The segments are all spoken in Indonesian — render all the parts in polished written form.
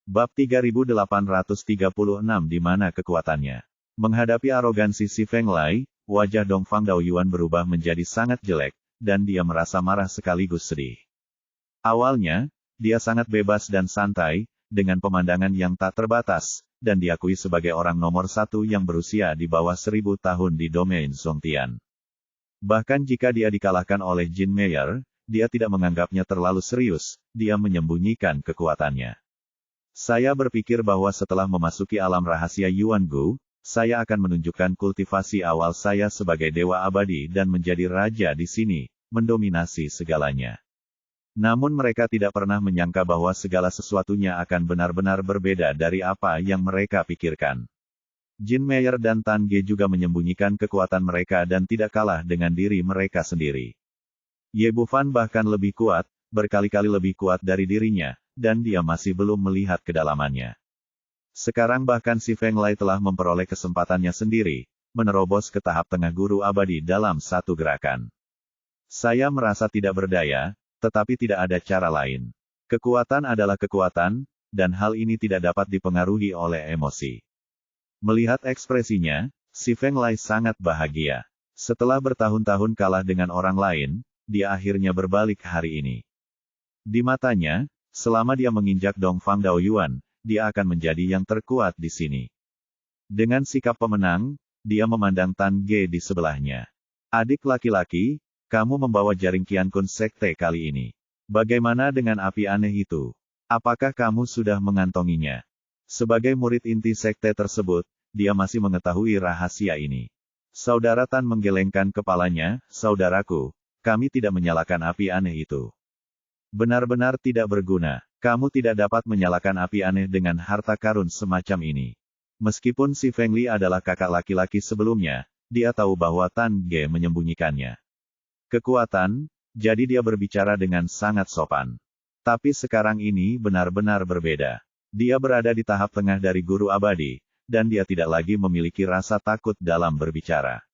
Bab 3836 di mana kekuatannya. Menghadapi arogansi si Feng Lai, wajah Dongfang Daoyuan berubah menjadi sangat jelek, dan dia merasa marah sekaligus sedih. Awalnya, dia sangat bebas dan santai, dengan pemandangan yang tak terbatas, dan diakui sebagai orang nomor satu yang berusia di bawah 1000 tahun di domain Songtian. Bahkan jika dia dikalahkan oleh Jin Meyer, dia tidak menganggapnya terlalu serius, dia menyembunyikan kekuatannya. Saya berpikir bahwa setelah memasuki alam rahasia Yuan Gu, saya akan menunjukkan kultivasi awal saya sebagai dewa abadi dan menjadi raja di sini, mendominasi segalanya. Namun mereka tidak pernah menyangka bahwa segala sesuatunya akan benar-benar berbeda dari apa yang mereka pikirkan. Jin Meyer dan Tan Ge juga menyembunyikan kekuatan mereka dan tidak kalah dengan diri mereka sendiri. Ye Bufan bahkan lebih kuat, berkali-kali lebih kuat dari dirinya, dan dia masih belum melihat kedalamannya. Sekarang bahkan si Feng Lai telah memperoleh kesempatannya sendiri, menerobos ke tahap tengah guru abadi dalam satu gerakan. Saya merasa tidak berdaya, tetapi tidak ada cara lain. Kekuatan adalah kekuatan, dan hal ini tidak dapat dipengaruhi oleh emosi. Melihat ekspresinya, si Feng Lai sangat bahagia. Setelah bertahun-tahun kalah dengan orang lain, dia akhirnya berbalik hari ini. Di matanya, selama dia menginjak Dongfang Daoyuan, dia akan menjadi yang terkuat di sini. Dengan sikap pemenang, dia memandang Tan Ge di sebelahnya. Adik laki-laki, kamu membawa jaring Qiankun Sekte kali ini. Bagaimana dengan api aneh itu? Apakah kamu sudah mengantonginya? Sebagai murid inti sekte tersebut, dia masih mengetahui rahasia ini. Saudara Tan menggelengkan kepalanya, saudaraku, kami tidak menyalakan api aneh itu. Benar-benar tidak berguna. Kamu tidak dapat menyalakan api aneh dengan harta karun semacam ini. Meskipun si Feng Li adalah kakak laki-laki sebelumnya, dia tahu bahwa Tan Ge menyembunyikannya. Kekuatan, jadi dia berbicara dengan sangat sopan. Tapi sekarang ini benar-benar berbeda. Dia berada di tahap tengah dari guru abadi, dan dia tidak lagi memiliki rasa takut dalam berbicara.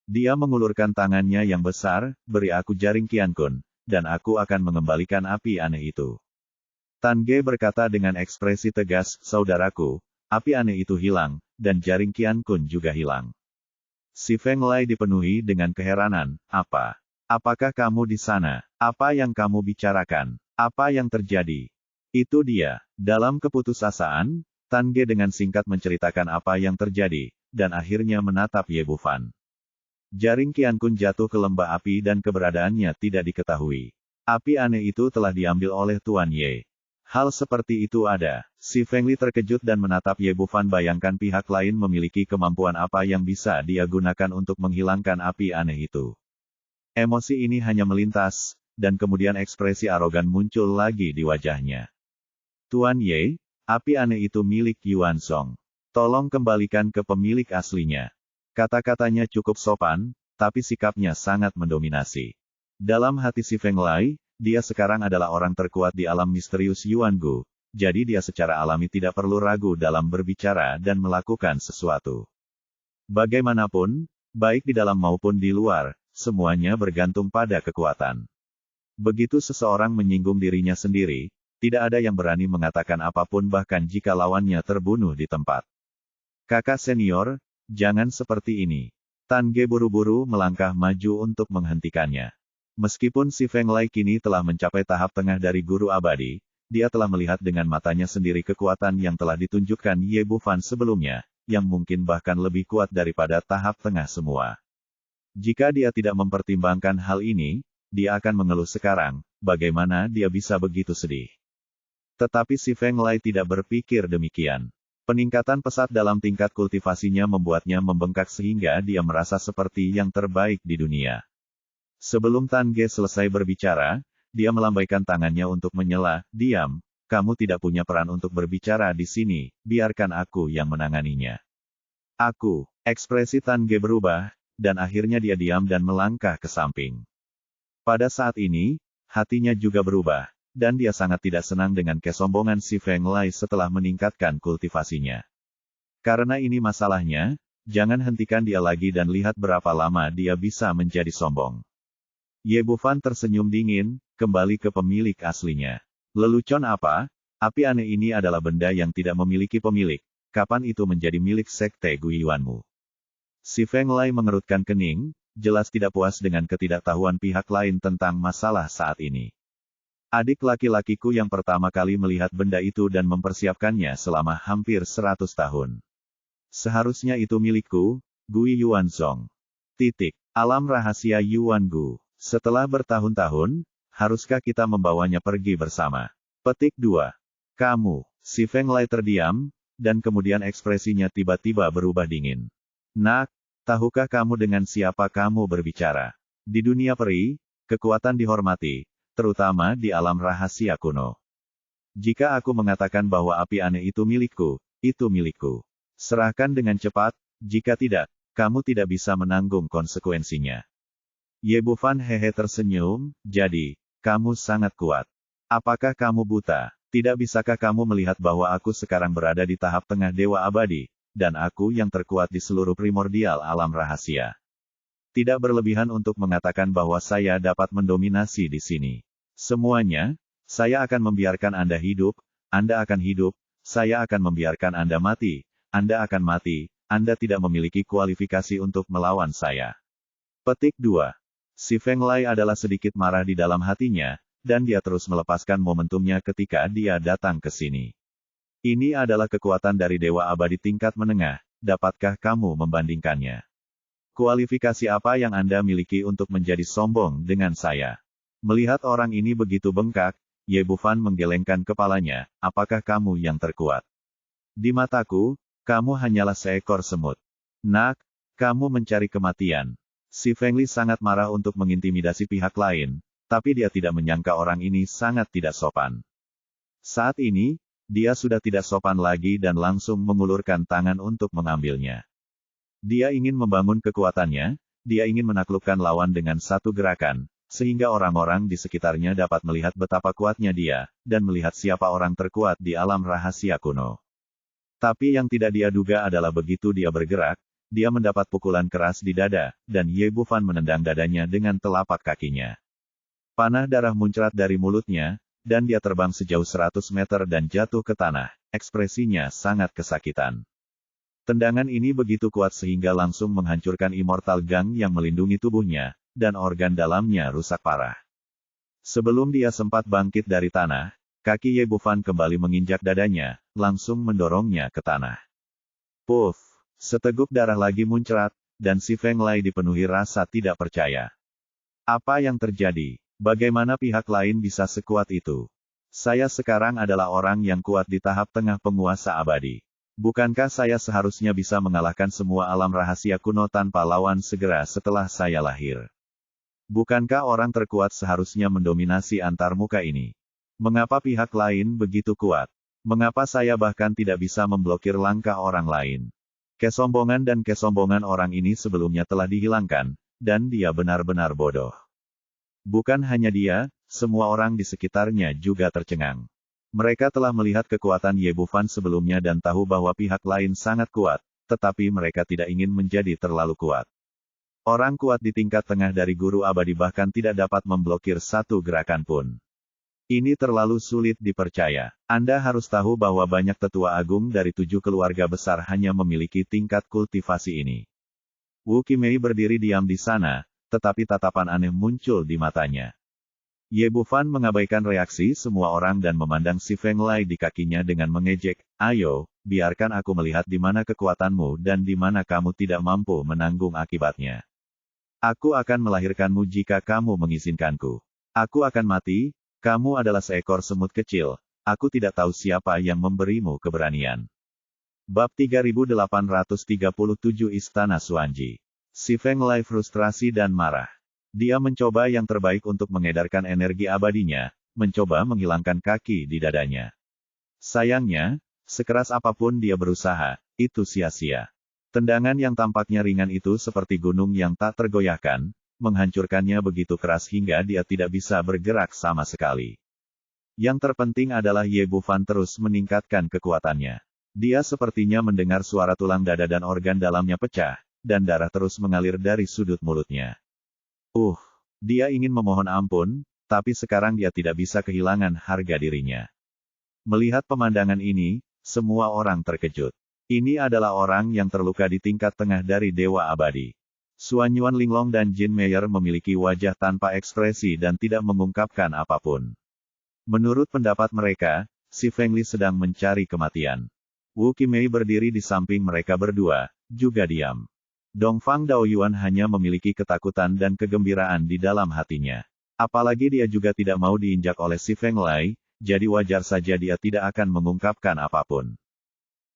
Dia mengulurkan tangannya yang besar, beri aku jaring Qiankun, dan aku akan mengembalikan api aneh itu. Tan Ge berkata dengan ekspresi tegas, saudaraku, api aneh itu hilang, dan jaring Qiankun juga hilang. Si Feng Lai dipenuhi dengan keheranan, apa? Apakah kamu di sana? Apa yang kamu bicarakan? Apa yang terjadi? Itu dia. Dalam keputusasaan, Tan Ge dengan singkat menceritakan apa yang terjadi, dan akhirnya menatap Ye Bufan. Jaring Qiankun jatuh ke lembah api dan keberadaannya tidak diketahui. Api aneh itu telah diambil oleh Tuan Ye. Hal seperti itu ada. Si Feng Li terkejut dan menatap Ye Bufan, bayangkan pihak lain memiliki kemampuan apa yang bisa dia gunakan untuk menghilangkan api aneh itu. Emosi ini hanya melintas, dan kemudian ekspresi arogan muncul lagi di wajahnya. Tuan Ye, api aneh itu milik Yuan Song. Tolong kembalikan ke pemilik aslinya. Kata-katanya cukup sopan, tapi sikapnya sangat mendominasi. Dalam hati si Feng Lai, dia sekarang adalah orang terkuat di alam misterius Yuan Gu, jadi dia secara alami tidak perlu ragu dalam berbicara dan melakukan sesuatu. Bagaimanapun, baik di dalam maupun di luar, semuanya bergantung pada kekuatan. Begitu seseorang menyinggung dirinya sendiri, tidak ada yang berani mengatakan apapun bahkan jika lawannya terbunuh di tempat. Kakak senior, jangan seperti ini. Tan Ge buru-buru melangkah maju untuk menghentikannya. Meskipun si Feng Lai kini telah mencapai tahap tengah dari guru abadi, dia telah melihat dengan matanya sendiri kekuatan yang telah ditunjukkan Ye Bufan sebelumnya, yang mungkin bahkan lebih kuat daripada tahap tengah semua. Jika dia tidak mempertimbangkan hal ini, dia akan mengeluh sekarang, bagaimana dia bisa begitu sedih. Tetapi si Feng Lai tidak berpikir demikian. Peningkatan pesat dalam tingkat kultivasinya membuatnya membengkak sehingga dia merasa seperti yang terbaik di dunia. Sebelum Tan Ge selesai berbicara, dia melambaikan tangannya untuk menyela, diam, kamu tidak punya peran untuk berbicara di sini, biarkan aku yang menanganinya. Aku, ekspresi Tan Ge berubah, dan akhirnya dia diam dan melangkah ke samping. Pada saat ini, hatinya juga berubah, dan dia sangat tidak senang dengan kesombongan si Feng Lai setelah meningkatkan kultivasinya. Karena ini masalahnya, jangan hentikan dia lagi dan lihat berapa lama dia bisa menjadi sombong. Ye Bufan tersenyum dingin, kembali ke pemilik aslinya. Lelucon apa? Api aneh ini adalah benda yang tidak memiliki pemilik. Kapan itu menjadi milik sekte Guiyuanmu? Si Feng Lay mengerutkan kening, jelas tidak puas dengan ketidaktahuan pihak lain tentang masalah saat ini. Adik laki-lakiku yang pertama kali melihat benda itu dan mempersiapkannya selama hampir 100 tahun. Seharusnya itu milikku, Gui Yuanzong. Alam rahasia Yuan Gu. Setelah bertahun-tahun, haruskah kita membawanya pergi bersama? Petik 2. Kamu. Si Feng Lay terdiam, dan kemudian ekspresinya tiba-tiba berubah dingin. Nak, tahukah kamu dengan siapa kamu berbicara? Di dunia peri, kekuatan dihormati, terutama di alam rahasia kuno. Jika aku mengatakan bahwa api aneh itu milikku, itu milikku. Serahkan dengan cepat, jika tidak, kamu tidak bisa menanggung konsekuensinya. Ye Bufan hehe tersenyum, jadi, kamu sangat kuat. Apakah kamu buta? Tidak bisakah kamu melihat bahwa aku sekarang berada di tahap tengah Dewa Abadi, dan aku yang terkuat di seluruh primordial alam rahasia. Tidak berlebihan untuk mengatakan bahwa saya dapat mendominasi di sini. Semuanya, saya akan membiarkan Anda hidup, Anda akan hidup, saya akan membiarkan Anda mati, Anda akan mati, Anda tidak memiliki kualifikasi untuk melawan saya. Petik 2. Si Feng Lay adalah sedikit marah di dalam hatinya, dan dia terus melepaskan momentumnya ketika dia datang ke sini. Ini adalah kekuatan dari Dewa Abadi tingkat menengah, dapatkah kamu membandingkannya? Kualifikasi apa yang Anda miliki untuk menjadi sombong dengan saya? Melihat orang ini begitu bengkak, Ye Bufan menggelengkan kepalanya, apakah kamu yang terkuat? Di mataku, kamu hanyalah seekor semut. Nak, kamu mencari kematian. Si Feng Li sangat marah untuk mengintimidasi pihak lain, tapi dia tidak menyangka orang ini sangat tidak sopan. Saat ini, dia sudah tidak sopan lagi dan langsung mengulurkan tangan untuk mengambilnya. Dia ingin membangun kekuatannya, dia ingin menaklukkan lawan dengan satu gerakan, sehingga orang-orang di sekitarnya dapat melihat betapa kuatnya dia, dan melihat siapa orang terkuat di alam rahasia kuno. Tapi yang tidak dia duga adalah begitu dia bergerak, dia mendapat pukulan keras di dada, dan Ye Bufan menendang dadanya dengan telapak kakinya. Panah darah muncrat dari mulutnya, dan dia terbang sejauh 100 meter dan jatuh ke tanah, ekspresinya sangat kesakitan. Tendangan ini begitu kuat sehingga langsung menghancurkan Immortal Gang yang melindungi tubuhnya, dan organ dalamnya rusak parah. Sebelum dia sempat bangkit dari tanah, kaki Ye Bufan kembali menginjak dadanya, langsung mendorongnya ke tanah. Puff! Seteguk darah lagi muncrat, dan si Feng Lay dipenuhi rasa tidak percaya. Apa yang terjadi? Bagaimana pihak lain bisa sekuat itu? Saya sekarang adalah orang yang kuat di tahap tengah penguasa abadi. Bukankah saya seharusnya bisa mengalahkan semua alam rahasia kuno tanpa lawan segera setelah saya lahir? Bukankah orang terkuat seharusnya mendominasi antarmuka ini? Mengapa pihak lain begitu kuat? Mengapa saya bahkan tidak bisa memblokir langkah orang lain? Kesombongan dan kesombongan orang ini sebelumnya telah dihilangkan, dan dia benar-benar bodoh. Bukan hanya dia, semua orang di sekitarnya juga tercengang. Mereka telah melihat kekuatan Ye Bufan sebelumnya dan tahu bahwa pihak lain sangat kuat, tetapi mereka tidak ingin menjadi terlalu kuat. Orang kuat di tingkat tengah dari guru abadi bahkan tidak dapat memblokir satu gerakan pun. Ini terlalu sulit dipercaya. Anda harus tahu bahwa banyak tetua agung dari 7 keluarga besar hanya memiliki tingkat kultivasi ini. Wu Qimei berdiri diam di sana, tetapi tatapan aneh muncul di matanya. Ye Bufan mengabaikan reaksi semua orang dan memandang si Feng Lay di kakinya dengan mengejek, ayo, biarkan aku melihat di mana kekuatanmu dan di mana kamu tidak mampu menanggung akibatnya. Aku akan melahirkanmu jika kamu mengizinkanku. Aku akan mati, kamu adalah seekor semut kecil, aku tidak tahu siapa yang memberimu keberanian. Bab 3837 Istana Xuanji. Si Feng Lay frustrasi dan marah. Dia mencoba yang terbaik untuk mengedarkan energi abadinya, mencoba menghilangkan kaki di dadanya. Sayangnya, sekeras apapun dia berusaha, itu sia-sia. Tendangan yang tampaknya ringan itu seperti gunung yang tak tergoyahkan, menghancurkannya begitu keras hingga dia tidak bisa bergerak sama sekali. Yang terpenting adalah Ye Bufan terus meningkatkan kekuatannya. Dia sepertinya mendengar suara tulang dada dan organ dalamnya pecah, dan darah terus mengalir dari sudut mulutnya. Dia ingin memohon ampun, tapi sekarang dia tidak bisa kehilangan harga dirinya. Melihat pemandangan ini, semua orang terkejut. Ini adalah orang yang terluka di tingkat tengah dari Dewa Abadi. Xuanyuan Linglong dan Jin Meyer memiliki wajah tanpa ekspresi dan tidak mengungkapkan apapun. Menurut pendapat mereka, si Feng Li sedang mencari kematian. Wu Qimei berdiri di samping mereka berdua, juga diam. Dongfang Daoyuan hanya memiliki ketakutan dan kegembiraan di dalam hatinya. Apalagi dia juga tidak mau diinjak oleh si Feng Lei, jadi wajar saja dia tidak akan mengungkapkan apapun.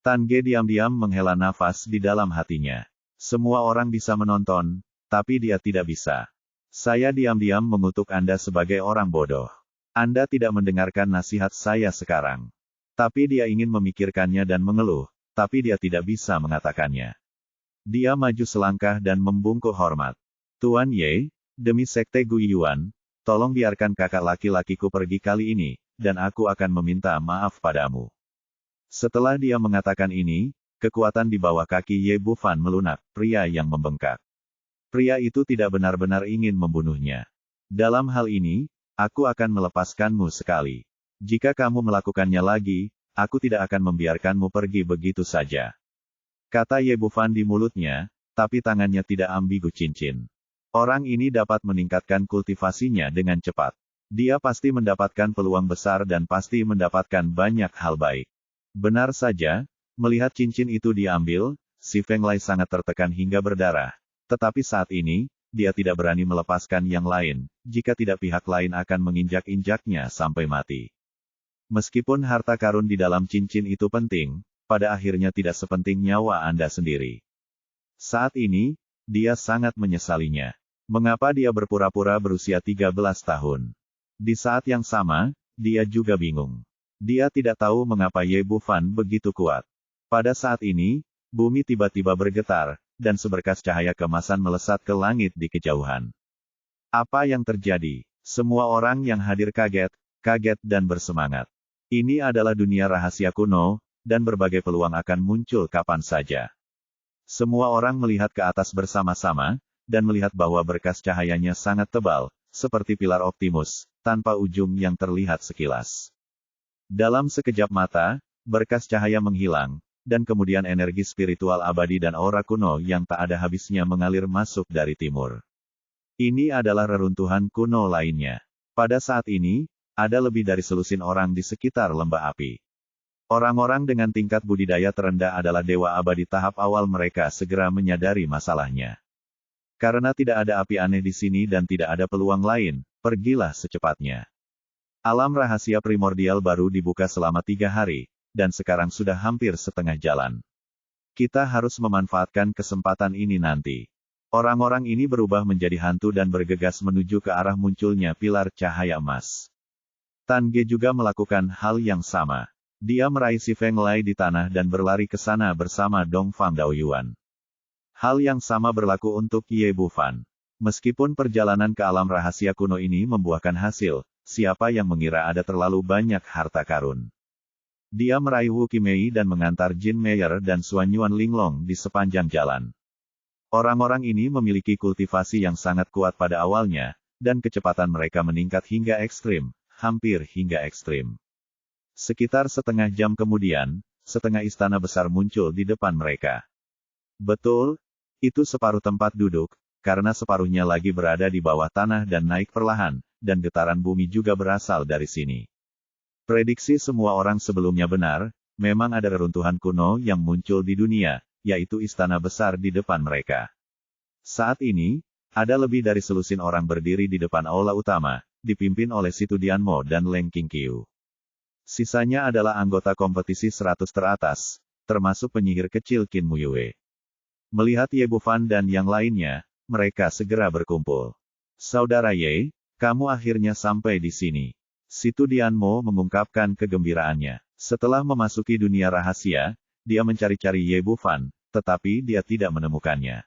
Tan Ge diam-diam menghela nafas di dalam hatinya. Semua orang bisa menonton, tapi dia tidak bisa. Saya diam-diam mengutuk Anda sebagai orang bodoh. Anda tidak mendengarkan nasihat saya sekarang. Tapi dia ingin memikirkannya dan mengeluh, tapi dia tidak bisa mengatakannya. Dia maju selangkah dan membungkuk hormat. Tuan Ye, demi Sekte Guiyuan, tolong biarkan kakak laki-lakiku pergi kali ini, dan aku akan meminta maaf padamu. Setelah dia mengatakan ini, kekuatan di bawah kaki Ye Bufan melunak, pria yang membengkak. Pria itu tidak benar-benar ingin membunuhnya. Dalam hal ini, aku akan melepaskanmu sekali. Jika kamu melakukannya lagi, aku tidak akan membiarkanmu pergi begitu saja. Kata Ye Bufan di mulutnya, tapi tangannya tidak ambigu cincin. Orang ini dapat meningkatkan kultivasinya dengan cepat. Dia pasti mendapatkan peluang besar dan pasti mendapatkan banyak hal baik. Benar saja, melihat cincin itu diambil, si Feng Lei sangat tertekan hingga berdarah. Tetapi saat ini, dia tidak berani melepaskan yang lain, jika tidak pihak lain akan menginjak-injaknya sampai mati. Meskipun harta karun di dalam cincin itu penting, pada akhirnya tidak sepenting nyawa Anda sendiri. Saat ini, dia sangat menyesalinya. Mengapa dia berpura-pura berusia 13 tahun? Di saat yang sama, dia juga bingung. Dia tidak tahu mengapa Ye Bufan begitu kuat. Pada saat ini, bumi tiba-tiba bergetar, dan seberkas cahaya kemasan melesat ke langit di kejauhan. Apa yang terjadi? Semua orang yang hadir kaget dan bersemangat. Ini adalah dunia rahasia kuno, dan berbagai peluang akan muncul kapan saja. Semua orang melihat ke atas bersama-sama, dan melihat bahwa berkas cahayanya sangat tebal, seperti pilar Optimus, tanpa ujung yang terlihat sekilas. Dalam sekejap mata, berkas cahaya menghilang, dan kemudian energi spiritual abadi dan aura kuno yang tak ada habisnya mengalir masuk dari timur. Ini adalah reruntuhan kuno lainnya. Pada saat ini, ada lebih dari selusin orang di sekitar lembah api. Orang-orang dengan tingkat budidaya terendah adalah dewa abadi tahap awal, mereka segera menyadari masalahnya. Karena tidak ada api aneh di sini dan tidak ada peluang lain, pergilah secepatnya. Alam rahasia primordial baru dibuka selama 3 hari, dan sekarang sudah hampir setengah jalan. Kita harus memanfaatkan kesempatan ini nanti. Orang-orang ini berubah menjadi hantu dan bergegas menuju ke arah munculnya pilar cahaya emas. Tan Ge juga melakukan hal yang sama. Dia meraih si Feng Lei di tanah dan berlari ke sana bersama Dongfang Daoyuan. Hal yang sama berlaku untuk Ye Bufan. Meskipun perjalanan ke alam rahasia kuno ini membuahkan hasil, siapa yang mengira ada terlalu banyak harta karun. Dia meraih Wu Qimei dan mengantar Jin Meyer dan Xuanyuan Linglong di sepanjang jalan. Orang-orang ini memiliki kultivasi yang sangat kuat pada awalnya, dan kecepatan mereka meningkat hingga ekstrim, hampir hingga ekstrim. Sekitar setengah jam kemudian, setengah istana besar muncul di depan mereka. Betul, itu separuh tempat duduk, karena separuhnya lagi berada di bawah tanah dan naik perlahan, dan getaran bumi juga berasal dari sini. Prediksi semua orang sebelumnya benar, memang ada reruntuhan kuno yang muncul di dunia, yaitu istana besar di depan mereka. Saat ini, ada lebih dari selusin orang berdiri di depan aula utama, dipimpin oleh Situ Dianmo dan Leng Qingqiu. Sisanya adalah anggota kompetisi 100 teratas, termasuk penyihir kecil Qin Muyue. Melihat Ye Bufan dan yang lainnya, mereka segera berkumpul. Saudara Ye, kamu akhirnya sampai di sini. Situ Dianmo mengungkapkan kegembiraannya. Setelah memasuki dunia rahasia, dia mencari-cari Ye Bufan, tetapi dia tidak menemukannya.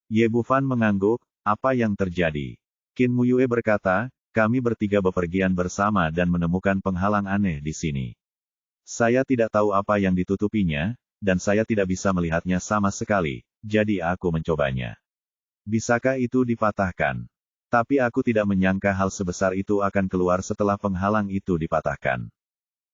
Ye Bufan mengangguk, apa yang terjadi? Qin Muyue berkata, kami bertiga bepergian bersama dan menemukan penghalang aneh di sini. Saya tidak tahu apa yang ditutupinya, dan saya tidak bisa melihatnya sama sekali, jadi aku mencobanya. Bisakah itu dipatahkan? Tapi aku tidak menyangka hal sebesar itu akan keluar setelah penghalang itu dipatahkan.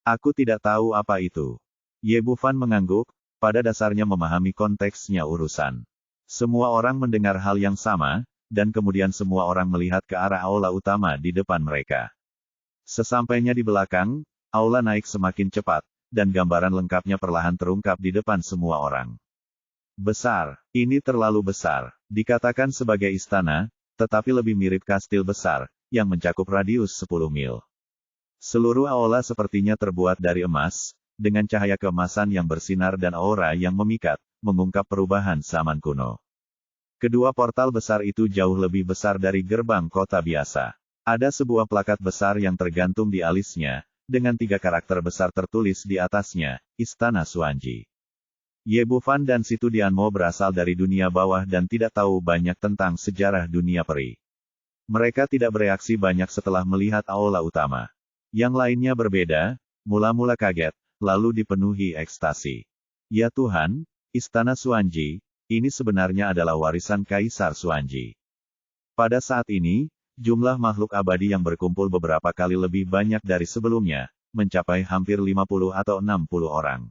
Aku tidak tahu apa itu. Ye Bufan mengangguk, pada dasarnya memahami konteksnya urusan. Semua orang mendengar hal yang sama, dan kemudian semua orang melihat ke arah aula utama di depan mereka. Sesampainya di belakang, aula naik semakin cepat, dan gambaran lengkapnya perlahan terungkap di depan semua orang. Besar, ini terlalu besar, dikatakan sebagai istana, tetapi lebih mirip kastil besar, yang mencakup radius 10 mil. Seluruh aula sepertinya terbuat dari emas, dengan cahaya keemasan yang bersinar dan aura yang memikat, mengungkap perubahan zaman kuno. Kedua portal besar itu jauh lebih besar dari gerbang kota biasa. Ada sebuah plakat besar yang tergantung di alisnya, dengan 3 karakter besar tertulis di atasnya, Istana Xuanji. Ye Bufan dan Situ Dianmo berasal dari dunia bawah dan tidak tahu banyak tentang sejarah dunia peri. Mereka tidak bereaksi banyak setelah melihat aula utama. Yang lainnya berbeda, mula-mula kaget, lalu dipenuhi ekstasi. Ya Tuhan, Istana Xuanji, ini sebenarnya adalah warisan Kaisar Xuanji. Pada saat ini, jumlah makhluk abadi yang berkumpul beberapa kali lebih banyak dari sebelumnya, mencapai hampir 50 atau 60 orang.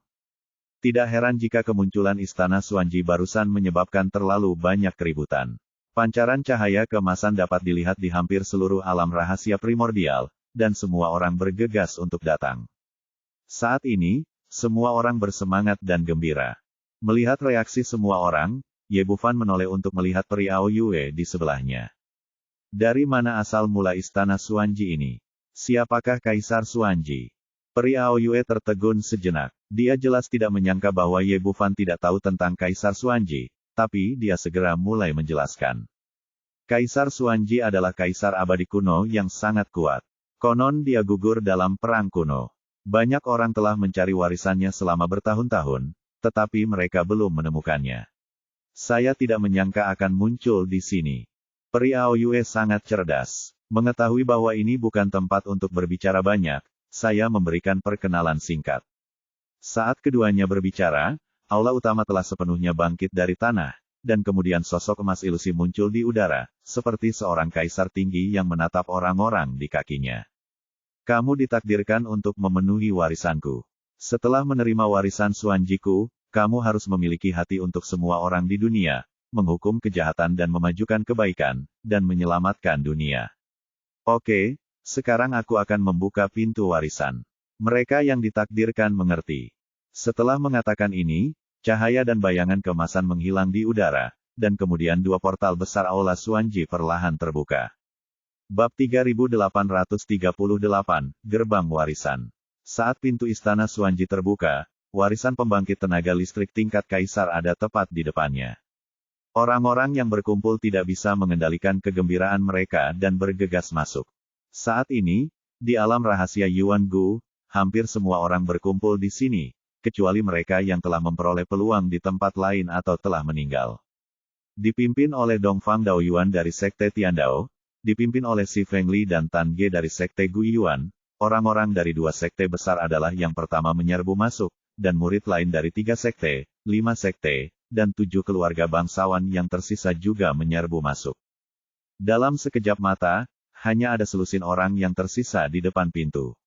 Tidak heran jika kemunculan Istana Xuanji barusan menyebabkan terlalu banyak keributan. Pancaran cahaya keemasan dapat dilihat di hampir seluruh alam rahasia primordial, dan semua orang bergegas untuk datang. Saat ini, semua orang bersemangat dan gembira. Melihat reaksi semua orang, Ye Bufan menoleh untuk melihat peri Ao Yue di sebelahnya. Dari mana asal mula Istana Xuanji ini? Siapakah Kaisar Xuanji? Peri Ao Yue tertegun sejenak. Dia jelas tidak menyangka bahwa Ye Bufan tidak tahu tentang Kaisar Xuanji, tapi dia segera mulai menjelaskan. Kaisar Xuanji adalah kaisar abadi kuno yang sangat kuat. Konon dia gugur dalam perang kuno. Banyak orang telah mencari warisannya selama bertahun-tahun, tetapi mereka belum menemukannya. Saya tidak menyangka akan muncul di sini. Peri Ao Yue sangat cerdas. Mengetahui bahwa ini bukan tempat untuk berbicara banyak, saya memberikan perkenalan singkat. Saat keduanya berbicara, aula utama telah sepenuhnya bangkit dari tanah, dan kemudian sosok emas ilusi muncul di udara, seperti seorang kaisar tinggi yang menatap orang-orang di kakinya. Kamu ditakdirkan untuk memenuhi warisanku. Setelah menerima warisan Xuanjiku, kamu harus memiliki hati untuk semua orang di dunia, menghukum kejahatan dan memajukan kebaikan, dan menyelamatkan dunia. Oke, sekarang aku akan membuka pintu warisan. Mereka yang ditakdirkan mengerti. Setelah mengatakan ini, cahaya dan bayangan keemasan menghilang di udara, dan kemudian 2 portal besar aula Xuanji perlahan terbuka. Bab 3838, Gerbang Warisan. Saat pintu Istana Xuanji terbuka, warisan pembangkit tenaga listrik tingkat kaisar ada tepat di depannya. Orang-orang yang berkumpul tidak bisa mengendalikan kegembiraan mereka dan bergegas masuk. Saat ini, di alam rahasia Yuan Gu, hampir semua orang berkumpul di sini, kecuali mereka yang telah memperoleh peluang di tempat lain atau telah meninggal. Dipimpin oleh Dongfang Daoyuan dari Sekte Tiandao, dipimpin oleh Si Fengli dan Tan Ge dari Sekte Guiyuan, orang-orang dari 2 sekte besar adalah yang pertama menyerbu masuk, dan murid lain dari 3 sekte, 5 sekte, dan 7 keluarga bangsawan yang tersisa juga menyerbu masuk. Dalam sekejap mata, hanya ada selusin orang yang tersisa di depan pintu.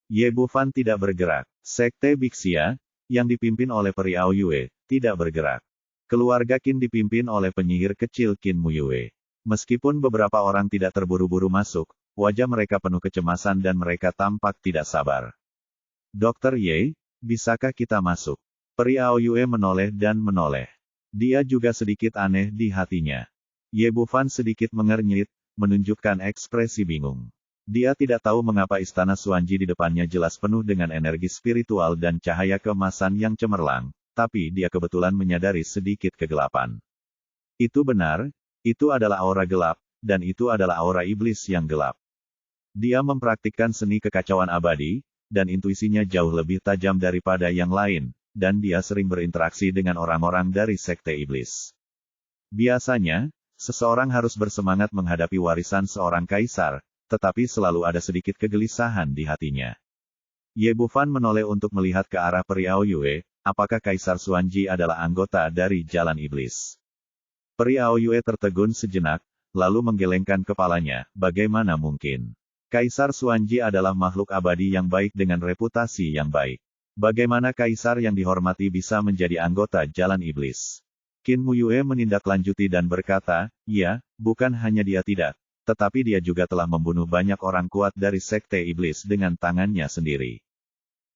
Ye Bufan tidak bergerak. Sekte Bixia, yang dipimpin oleh Peri Ao Yue, tidak bergerak. Keluarga Qin dipimpin oleh penyihir kecil Qin Muyue. Meskipun beberapa orang tidak terburu-buru masuk, wajah mereka penuh kecemasan dan mereka tampak tidak sabar. Dr. Ye, bisakah kita masuk? Peri Ao Yue menoleh dan menoleh. Dia juga sedikit aneh di hatinya. Ye Bufan sedikit mengernyit, menunjukkan ekspresi bingung. Dia tidak tahu mengapa Istana Xuanji di depannya jelas penuh dengan energi spiritual dan cahaya keemasan yang cemerlang, tapi dia kebetulan menyadari sedikit kegelapan. Itu benar. Itu adalah aura gelap, dan itu adalah aura iblis yang gelap. Dia mempraktikkan seni kekacauan abadi, dan intuisinya jauh lebih tajam daripada yang lain, dan dia sering berinteraksi dengan orang-orang dari sekte iblis. Biasanya, seseorang harus bersemangat menghadapi warisan seorang kaisar, tetapi selalu ada sedikit kegelisahan di hatinya. Ye Bufan menoleh untuk melihat ke arah Peri Ao Yue, apakah Kaisar Xuanji adalah anggota dari Jalan Iblis. Peri Ao Yue tertegun sejenak, lalu menggelengkan kepalanya, bagaimana mungkin? Kaisar Xuanji adalah makhluk abadi yang baik dengan reputasi yang baik. Bagaimana kaisar yang dihormati bisa menjadi anggota Jalan Iblis? Qin Muyue menindaklanjuti dan berkata, ya, bukan hanya dia tidak, tetapi dia juga telah membunuh banyak orang kuat dari Sekte Iblis dengan tangannya sendiri.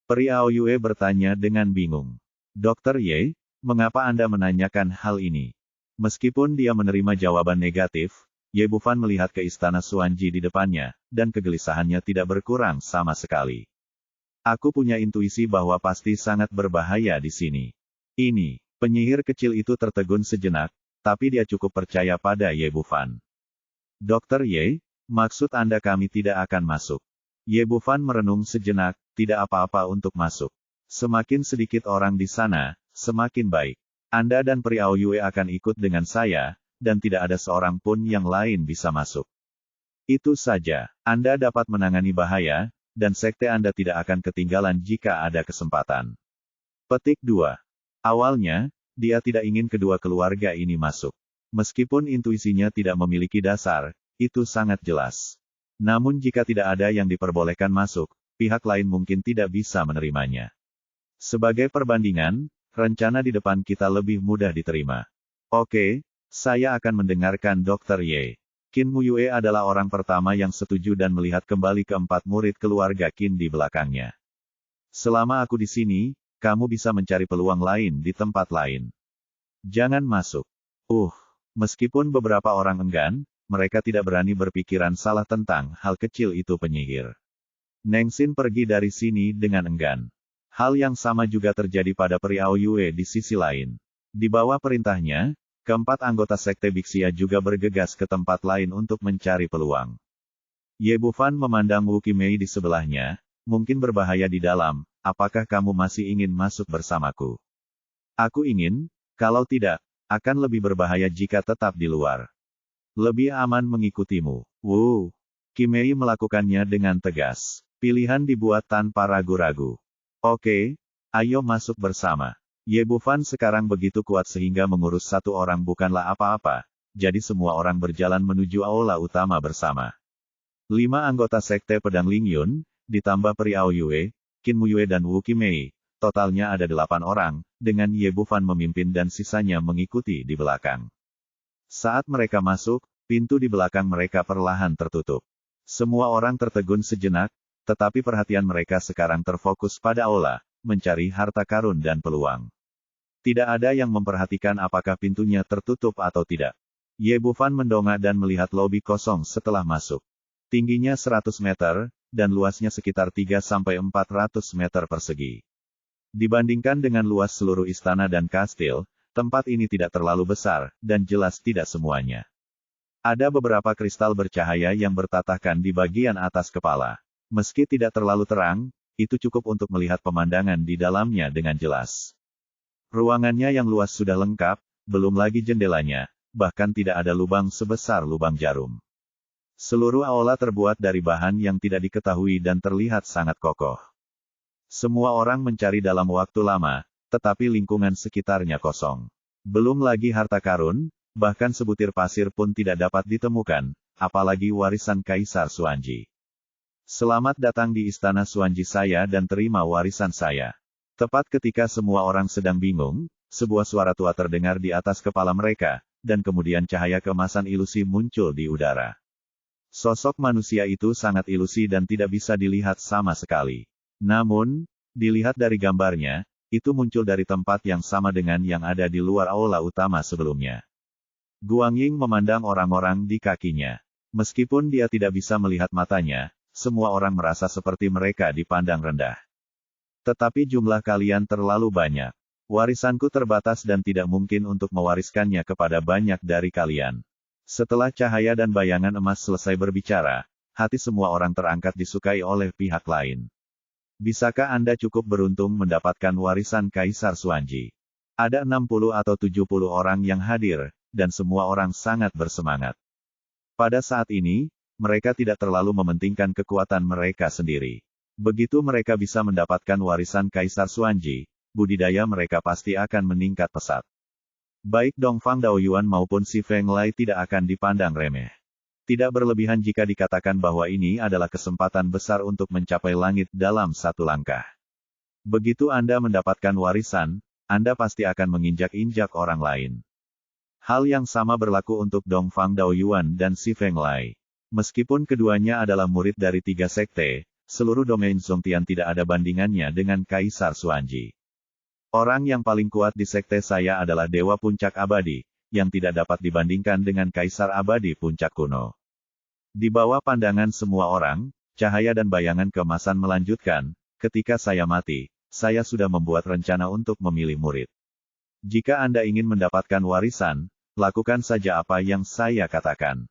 Peri Aoyue bertanya dengan bingung. Dokter Ye, mengapa Anda menanyakan hal ini? Meskipun dia menerima jawaban negatif, Ye Bufan melihat ke istana Xuanji di depannya, dan kegelisahannya tidak berkurang sama sekali. Aku punya intuisi bahwa pasti sangat berbahaya di sini. Ini, penyihir kecil itu tertegun sejenak, tapi dia cukup percaya pada Ye Bufan. Dokter Ye, maksud Anda kami tidak akan masuk? Ye Bufan merenung sejenak, tidak apa-apa untuk masuk. Semakin sedikit orang di sana, semakin baik. Anda dan Peri Aoyue akan ikut dengan saya, dan tidak ada seorang pun yang lain bisa masuk. Itu saja, Anda dapat menangani bahaya, dan sekte Anda tidak akan ketinggalan jika ada kesempatan. Petik 2. Awalnya, dia tidak ingin kedua keluarga ini masuk. Meskipun intuisinya tidak memiliki dasar, itu sangat jelas. Namun jika tidak ada yang diperbolehkan masuk, pihak lain mungkin tidak bisa menerimanya. Sebagai perbandingan, rencana di depan kita lebih mudah diterima. Oke, saya akan mendengarkan Dr. Ye. Qin Muyue adalah orang pertama yang setuju dan melihat kembali keempat murid keluarga Qin di belakangnya. Selama aku di sini, kamu bisa mencari peluang lain di tempat lain. Jangan masuk. Meskipun beberapa orang enggan, mereka tidak berani berpikiran salah tentang hal kecil itu penyihir. Nengxin pergi dari sini dengan enggan. Hal yang sama juga terjadi pada Peri Aoyue di sisi lain. Di bawah perintahnya, keempat anggota Sekte Bixia juga bergegas ke tempat lain untuk mencari peluang. Ye Bufan memandang Wu Qimei di sebelahnya, mungkin berbahaya di dalam, apakah kamu masih ingin masuk bersamaku? Aku ingin, kalau tidak, akan lebih berbahaya jika tetap di luar. Lebih aman mengikutimu. Wu Qimei melakukannya dengan tegas. Pilihan dibuat tanpa ragu-ragu. Oke, ayo masuk bersama. Ye Bufan sekarang begitu kuat sehingga mengurus satu orang bukanlah apa-apa, jadi semua orang berjalan menuju aula utama bersama. 5 anggota Sekte Pedang Lingyun, ditambah Peri Aoyue, Qin Muyue dan Wu Qimei, totalnya ada 8 orang, dengan Ye Bufan memimpin dan sisanya mengikuti di belakang. Saat mereka masuk, pintu di belakang mereka perlahan tertutup. Semua orang tertegun sejenak, tetapi perhatian mereka sekarang terfokus pada aula, mencari harta karun dan peluang. Tidak ada yang memperhatikan apakah pintunya tertutup atau tidak. Ye Bufan mendongak dan melihat lobi kosong setelah masuk. Tingginya 100 meter, dan luasnya sekitar 3-400 meter persegi. Dibandingkan dengan luas seluruh istana dan kastil, tempat ini tidak terlalu besar, dan jelas tidak semuanya. Ada beberapa kristal bercahaya yang bertatahkan di bagian atas kepala. Meski tidak terlalu terang, itu cukup untuk melihat pemandangan di dalamnya dengan jelas. Ruangannya yang luas sudah lengkap, belum lagi jendelanya, bahkan tidak ada lubang sebesar lubang jarum. Seluruh aula terbuat dari bahan yang tidak diketahui dan terlihat sangat kokoh. Semua orang mencari dalam waktu lama, tetapi lingkungan sekitarnya kosong. Belum lagi harta karun, bahkan sebutir pasir pun tidak dapat ditemukan, apalagi warisan Kaisar Xuanji. Selamat datang di istana Xuanji saya dan terima warisan saya. Tepat ketika semua orang sedang bingung, sebuah suara tua terdengar di atas kepala mereka, dan kemudian cahaya keemasan ilusi muncul di udara. Sosok manusia itu sangat ilusi dan tidak bisa dilihat sama sekali. Namun, dilihat dari gambarnya, itu muncul dari tempat yang sama dengan yang ada di luar aula utama sebelumnya. Guangying memandang orang-orang di kakinya. Meskipun dia tidak bisa melihat matanya, semua orang merasa seperti mereka dipandang rendah. Tetapi jumlah kalian terlalu banyak. Warisanku terbatas dan tidak mungkin untuk mewariskannya kepada banyak dari kalian. Setelah cahaya dan bayangan emas selesai berbicara, hati semua orang terangkat disukai oleh pihak lain. Bisakah Anda cukup beruntung mendapatkan warisan Kaisar Xuanji? Ada 60 atau 70 orang yang hadir, dan semua orang sangat bersemangat. Pada saat ini, mereka tidak terlalu mementingkan kekuatan mereka sendiri. Begitu mereka bisa mendapatkan warisan Kaisar Xuanji, budidaya mereka pasti akan meningkat pesat. Baik Dongfang Daoyuan maupun Si Feng Lai tidak akan dipandang remeh. Tidak berlebihan jika dikatakan bahwa ini adalah kesempatan besar untuk mencapai langit dalam satu langkah. Begitu Anda mendapatkan warisan, Anda pasti akan menginjak-injak orang lain. Hal yang sama berlaku untuk Dongfang Daoyuan dan Si Feng Lai. Meskipun keduanya adalah murid dari 3 sekte, seluruh domain Zongtian tidak ada bandingannya dengan Kaisar Xuanji. Orang yang paling kuat di sekte saya adalah Dewa Puncak Abadi, yang tidak dapat dibandingkan dengan Kaisar Abadi Puncak Kuno. Di bawah pandangan semua orang, Cahaya dan Bayangan Keemasan melanjutkan, ketika saya mati, saya sudah membuat rencana untuk memilih murid. Jika Anda ingin mendapatkan warisan, lakukan saja apa yang saya katakan.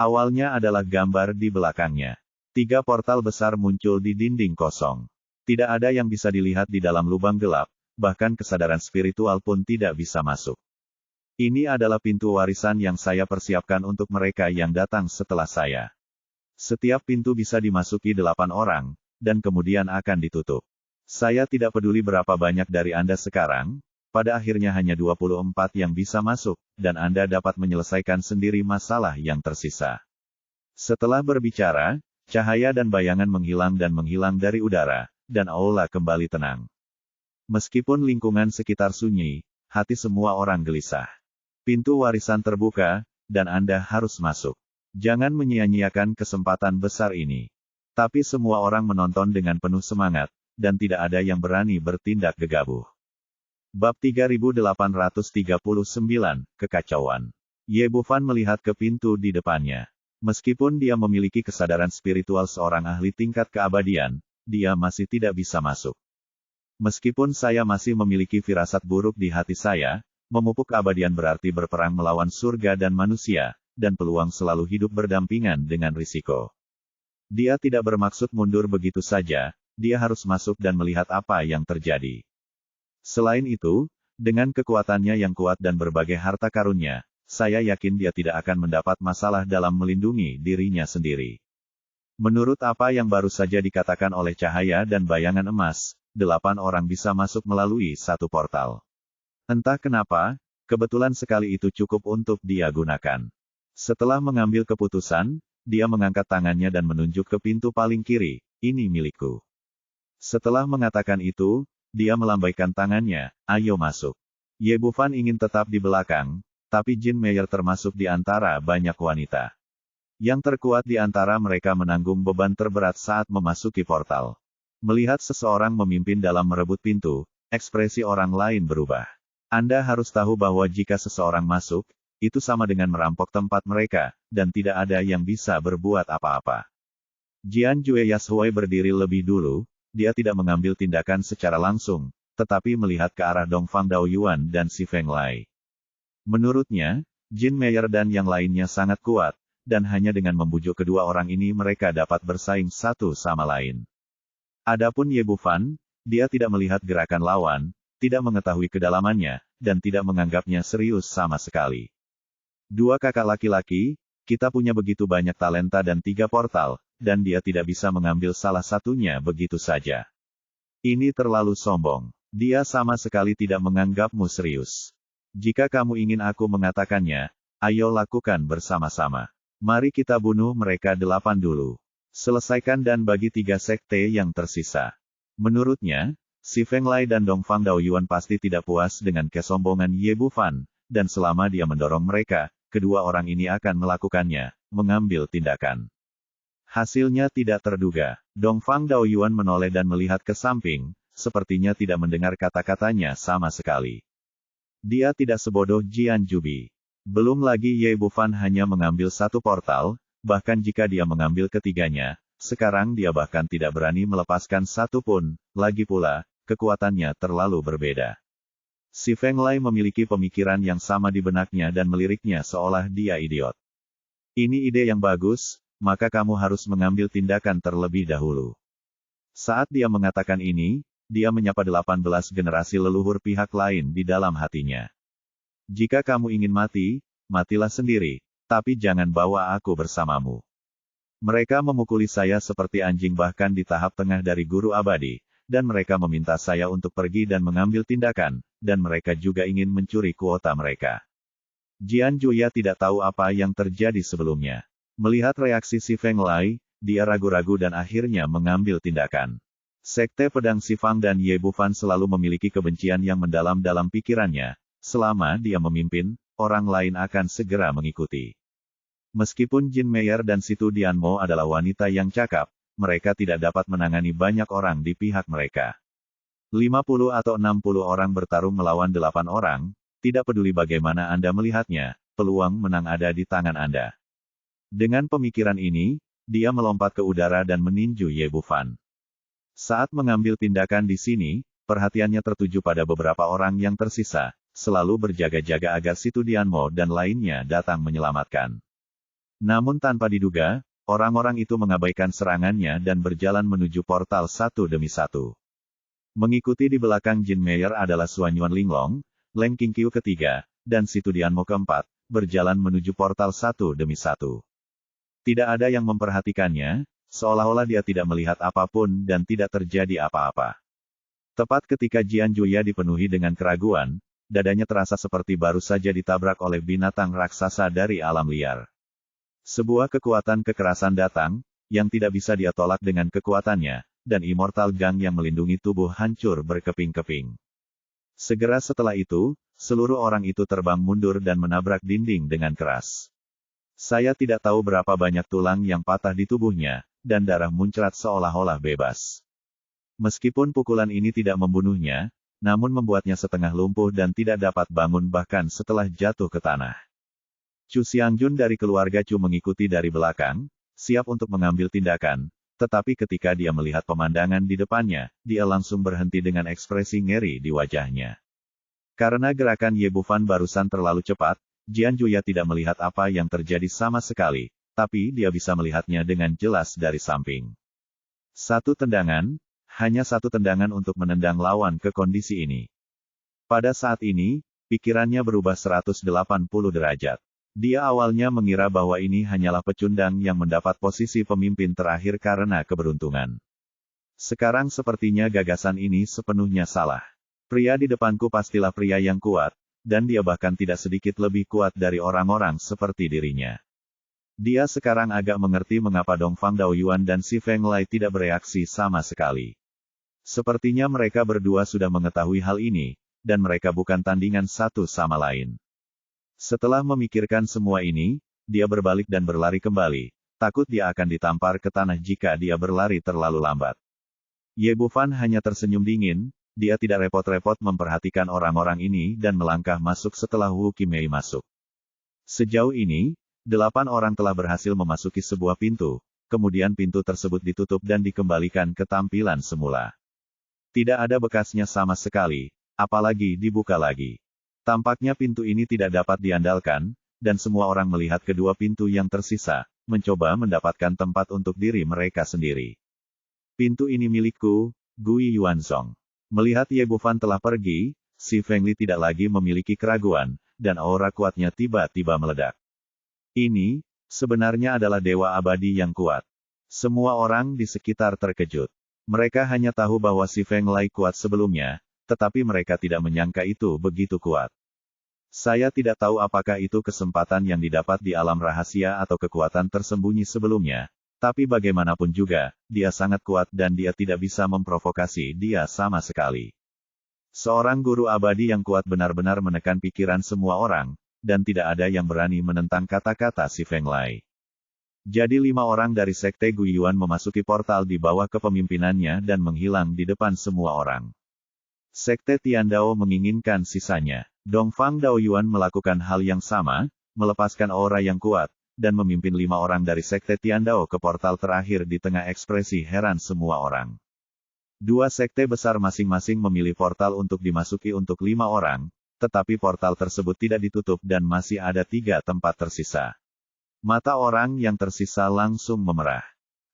Awalnya adalah gambar di belakangnya. 3 portal besar muncul di dinding kosong. Tidak ada yang bisa dilihat di dalam lubang gelap, bahkan kesadaran spiritual pun tidak bisa masuk. Ini adalah pintu warisan yang saya persiapkan untuk mereka yang datang setelah saya. Setiap pintu bisa dimasuki 8 orang, dan kemudian akan ditutup. Saya tidak peduli berapa banyak dari Anda sekarang, pada akhirnya hanya 24 yang bisa masuk, dan Anda dapat menyelesaikan sendiri masalah yang tersisa. Setelah berbicara, cahaya dan bayangan menghilang dari udara, dan aula kembali tenang. Meskipun lingkungan sekitar sunyi, hati semua orang gelisah. Pintu warisan terbuka, dan Anda harus masuk. Jangan menyia-nyiakan kesempatan besar ini. Tapi semua orang menonton dengan penuh semangat, dan tidak ada yang berani bertindak gegabah. Bab 3839, Kekacauan. Ye Bufan melihat ke pintu di depannya. Meskipun dia memiliki kesadaran spiritual seorang ahli tingkat keabadian, dia masih tidak bisa masuk. Meskipun saya masih memiliki firasat buruk di hati saya, memupuk keabadian berarti berperang melawan surga dan manusia, dan peluang selalu hidup berdampingan dengan risiko. Dia tidak bermaksud mundur begitu saja, dia harus masuk dan melihat apa yang terjadi. Selain itu, dengan kekuatannya yang kuat dan berbagai harta karunnya, saya yakin dia tidak akan mendapat masalah dalam melindungi dirinya sendiri. Menurut apa yang baru saja dikatakan oleh Cahaya dan Bayangan Emas, 8 orang bisa masuk melalui satu portal. Entah kenapa, kebetulan sekali itu cukup untuk dia gunakan. Setelah mengambil keputusan, dia mengangkat tangannya dan menunjuk ke pintu paling kiri, ini milikku. Setelah mengatakan itu, dia melambaikan tangannya, ayo masuk. Ye Bufan ingin tetap di belakang, tapi Jin Meyer termasuk di antara banyak wanita. Yang terkuat di antara mereka menanggung beban terberat saat memasuki portal. Melihat seseorang memimpin dalam merebut pintu, ekspresi orang lain berubah. Anda harus tahu bahwa jika seseorang masuk, itu sama dengan merampok tempat mereka, dan tidak ada yang bisa berbuat apa-apa. Jian Jue Yashui berdiri lebih dulu, dia tidak mengambil tindakan secara langsung, tetapi melihat ke arah Dongfang Daoyuan dan Si Feng Lai. Menurutnya, Jin Meyer dan yang lainnya sangat kuat, dan hanya dengan membujuk kedua orang ini mereka dapat bersaing satu sama lain. Adapun Ye Bufan, dia tidak melihat gerakan lawan, tidak mengetahui kedalamannya, dan tidak menganggapnya serius sama sekali. 2 kakak laki-laki, kita punya begitu banyak talenta dan 3 portal, dan dia tidak bisa mengambil salah satunya begitu saja. Ini terlalu sombong. Dia sama sekali tidak menganggapmu serius. Jika kamu ingin aku mengatakannya, ayo lakukan bersama-sama. Mari kita bunuh mereka 8 dulu. Selesaikan dan bagi 3 sekte yang tersisa. Menurutnya, Si Feng Lai dan Dongfang Daoyuan pasti tidak puas dengan kesombongan Ye Bufan, dan selama dia mendorong mereka, kedua orang ini akan melakukannya, mengambil tindakan. Hasilnya tidak terduga. Dongfang Daoyuan menoleh dan melihat ke samping, sepertinya tidak mendengar kata-katanya sama sekali. Dia tidak sebodoh Jian Jubi. Belum lagi Ye Bufan hanya mengambil 1 portal, bahkan jika dia mengambil ketiganya, sekarang dia bahkan tidak berani melepaskan 1 pun, lagi pula, kekuatannya terlalu berbeda. Si Feng Lai memiliki pemikiran yang sama di benaknya dan meliriknya seolah dia idiot. Ini ide yang bagus, maka kamu harus mengambil tindakan terlebih dahulu. Saat dia mengatakan ini, dia menyapa 18 generasi leluhur pihak lain di dalam hatinya. Jika kamu ingin mati, matilah sendiri, tapi jangan bawa aku bersamamu. Mereka memukuli saya seperti anjing bahkan di tahap tengah dari guru abadi, dan mereka meminta saya untuk pergi dan mengambil tindakan, dan mereka juga ingin mencuri kuota mereka. Jian Juya tidak tahu apa yang terjadi sebelumnya. Melihat reaksi si Feng Lai, dia ragu-ragu dan akhirnya mengambil tindakan. Sekte Pedang Sifang dan Ye Bufan selalu memiliki kebencian yang mendalam dalam pikirannya. Selama dia memimpin, orang lain akan segera mengikuti. Meskipun Jin Meyer dan Situ Dianmo adalah wanita yang cakap, mereka tidak dapat menangani banyak orang di pihak mereka. 50 atau 60 orang bertarung melawan 8 orang, tidak peduli bagaimana Anda melihatnya, peluang menang ada di tangan Anda. Dengan pemikiran ini, dia melompat ke udara dan meninju Ye Bufan. Saat mengambil tindakan di sini, perhatiannya tertuju pada beberapa orang yang tersisa, selalu berjaga-jaga agar Situ Dianmo dan lainnya datang menyelamatkan. Namun tanpa diduga, orang-orang itu mengabaikan serangannya dan berjalan menuju portal satu demi satu. Mengikuti di belakang Jin Meyer adalah Suan Yuan Linglong, Leng Qingqiu ketiga, dan Situ Dianmo keempat, berjalan menuju portal satu demi satu. Tidak ada yang memperhatikannya, seolah-olah dia tidak melihat apapun dan tidak terjadi apa-apa. Tepat ketika Jian Juya dipenuhi dengan keraguan, dadanya terasa seperti baru saja ditabrak oleh binatang raksasa dari alam liar. Sebuah kekuatan kekerasan datang, yang tidak bisa dia tolak dengan kekuatannya, dan Immortal Gang yang melindungi tubuh hancur berkeping-keping. Segera setelah itu, seluruh orang itu terbang mundur dan menabrak dinding dengan keras. Saya tidak tahu berapa banyak tulang yang patah di tubuhnya, dan darah muncrat seolah-olah bebas. Meskipun pukulan ini tidak membunuhnya, namun membuatnya setengah lumpuh dan tidak dapat bangun bahkan setelah jatuh ke tanah. Chu Xiangjun dari keluarga Chu mengikuti dari belakang, siap untuk mengambil tindakan, tetapi ketika dia melihat pemandangan di depannya, dia langsung berhenti dengan ekspresi ngeri di wajahnya. Karena gerakan Ye Bufan barusan terlalu cepat, Jian Juya tidak melihat apa yang terjadi sama sekali, tapi dia bisa melihatnya dengan jelas dari samping. Satu tendangan, hanya satu tendangan untuk menendang lawan ke kondisi ini. Pada saat ini, pikirannya berubah 180 derajat. Dia awalnya mengira bahwa ini hanyalah pecundang yang mendapat posisi pemimpin terakhir karena keberuntungan. Sekarang sepertinya gagasan ini sepenuhnya salah. Pria di depanku pastilah pria yang kuat, dan dia bahkan tidak sedikit lebih kuat dari orang-orang seperti dirinya. Dia sekarang agak mengerti mengapa Dongfang Daoyuan dan Si Feng Lai tidak bereaksi sama sekali. Sepertinya mereka berdua sudah mengetahui hal ini, dan mereka bukan tandingan satu sama lain. Setelah memikirkan semua ini, dia berbalik dan berlari kembali, takut dia akan ditampar ke tanah jika dia berlari terlalu lambat. Ye Bufan hanya tersenyum dingin, dia tidak repot-repot memperhatikan orang-orang ini dan melangkah masuk setelah Wu Qimei masuk. Sejauh ini, 8 orang telah berhasil memasuki sebuah pintu, kemudian pintu tersebut ditutup dan dikembalikan ke tampilan semula. Tidak ada bekasnya sama sekali, apalagi dibuka lagi. Tampaknya pintu ini tidak dapat diandalkan, dan semua orang melihat kedua pintu yang tersisa, mencoba mendapatkan tempat untuk diri mereka sendiri. Pintu ini milikku, Gui Yuanzong. Melihat Ye Bufan telah pergi, Si Feng Li tidak lagi memiliki keraguan, dan aura kuatnya tiba-tiba meledak. Ini, sebenarnya adalah dewa abadi yang kuat. Semua orang di sekitar terkejut. Mereka hanya tahu bahwa Si Feng Lai kuat sebelumnya, tetapi mereka tidak menyangka itu begitu kuat. Saya tidak tahu apakah itu kesempatan yang didapat di alam rahasia atau kekuatan tersembunyi sebelumnya, tapi bagaimanapun juga, dia sangat kuat dan dia tidak bisa memprovokasi dia sama sekali. Seorang guru abadi yang kuat benar-benar menekan pikiran semua orang, dan tidak ada yang berani menentang kata-kata Si Feng Lai. Jadi 5 orang dari Sekte Guiyuan memasuki portal di bawah kepemimpinannya dan menghilang di depan semua orang. Sekte Tiandao menginginkan sisanya. Dongfang Daoyuan melakukan hal yang sama, melepaskan aura yang kuat, dan memimpin 5 orang dari Sekte Tiandao ke portal terakhir di tengah ekspresi heran semua orang. 2 sekte besar masing-masing memilih portal untuk dimasuki untuk 5 orang, tetapi portal tersebut tidak ditutup dan masih ada 3 tempat tersisa. Mata orang yang tersisa langsung memerah.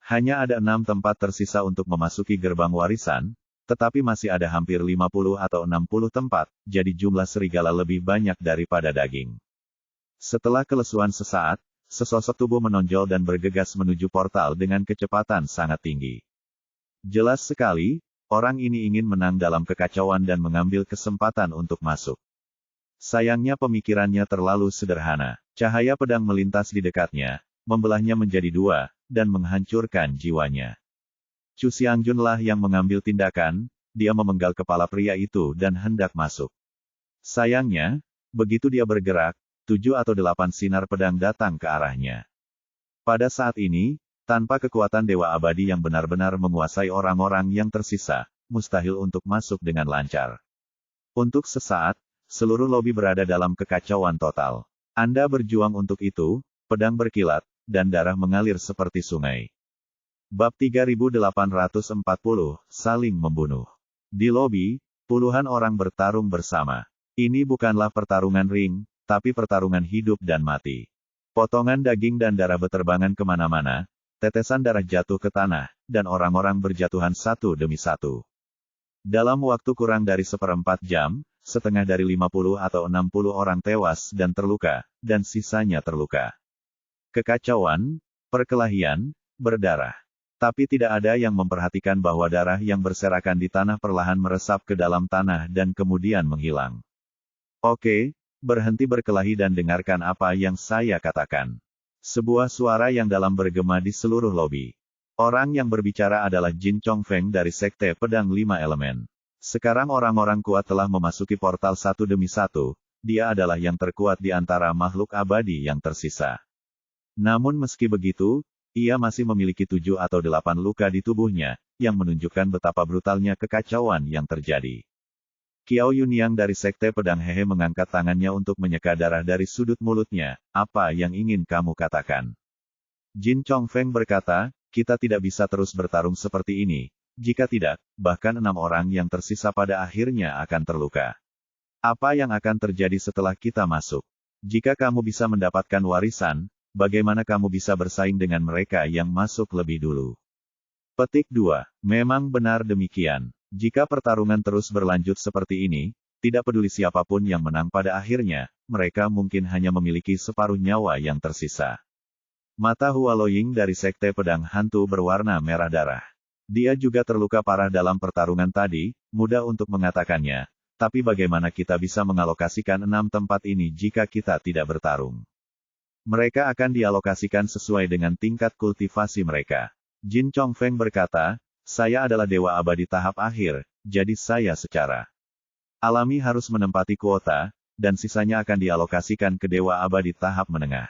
Hanya ada 6 tempat tersisa untuk memasuki gerbang warisan, tetapi masih ada hampir 50 atau 60 tempat, jadi jumlah serigala lebih banyak daripada daging. Setelah kelesuan sesaat, sesosok tubuh menonjol dan bergegas menuju portal dengan kecepatan sangat tinggi. Jelas sekali, orang ini ingin menang dalam kekacauan dan mengambil kesempatan untuk masuk. Sayangnya pemikirannya terlalu sederhana. Cahaya pedang melintas di dekatnya, membelahnya menjadi dua, dan menghancurkan jiwanya. Chu Xiangjun lah yang mengambil tindakan, dia memenggal kepala pria itu dan hendak masuk. Sayangnya, begitu dia bergerak, 7 atau 8 sinar pedang datang ke arahnya. Pada saat ini, tanpa kekuatan Dewa Abadi yang benar-benar menguasai orang-orang yang tersisa, mustahil untuk masuk dengan lancar. Untuk sesaat, seluruh lobi berada dalam kekacauan total. Anda berjuang untuk itu, pedang berkilat, dan darah mengalir seperti sungai. Bab 3840, Saling Membunuh. Di lobi, puluhan orang bertarung bersama. Ini bukanlah pertarungan ring, tapi pertarungan hidup dan mati. Potongan daging dan darah beterbangan kemana-mana, tetesan darah jatuh ke tanah, dan orang-orang berjatuhan satu demi satu. Dalam waktu kurang dari 1/4 jam, setengah dari 50 atau 60 orang tewas dan terluka, dan sisanya terluka. Kekacauan, perkelahian, berdarah. Tapi tidak ada yang memperhatikan bahwa darah yang berserakan di tanah perlahan meresap ke dalam tanah dan kemudian menghilang. Oke, berhenti berkelahi dan dengarkan apa yang saya katakan. Sebuah suara yang dalam bergema di seluruh lobi. Orang yang berbicara adalah Jin Chongfeng dari Sekte Pedang 5 Elemen. Sekarang orang-orang kuat telah memasuki portal satu demi satu, dia adalah yang terkuat di antara makhluk abadi yang tersisa. Namun meski begitu, ia masih memiliki 7 atau 8 luka di tubuhnya, yang menunjukkan betapa brutalnya kekacauan yang terjadi. Qiao Yunyang dari Sekte Pedang Hehe mengangkat tangannya untuk menyeka darah dari sudut mulutnya. Apa yang ingin kamu katakan? Jin Chongfeng berkata, kita tidak bisa terus bertarung seperti ini. Jika tidak, bahkan 6 orang yang tersisa pada akhirnya akan terluka. Apa yang akan terjadi setelah kita masuk? Jika kamu bisa mendapatkan warisan, bagaimana kamu bisa bersaing dengan mereka yang masuk lebih dulu? Petik 2. Memang benar demikian. Jika pertarungan terus berlanjut seperti ini, tidak peduli siapapun yang menang pada akhirnya, mereka mungkin hanya memiliki separuh nyawa yang tersisa. Mata Hua Loying dari Sekte Pedang Hantu berwarna merah darah. Dia juga terluka parah dalam pertarungan tadi, mudah untuk mengatakannya, tapi bagaimana kita bisa mengalokasikan 6 tempat ini jika kita tidak bertarung? Mereka akan dialokasikan sesuai dengan tingkat kultivasi mereka. Jin Chongfeng berkata, saya adalah Dewa Abadi tahap akhir, jadi saya secara alami harus menempati kuota, dan sisanya akan dialokasikan ke Dewa Abadi tahap menengah.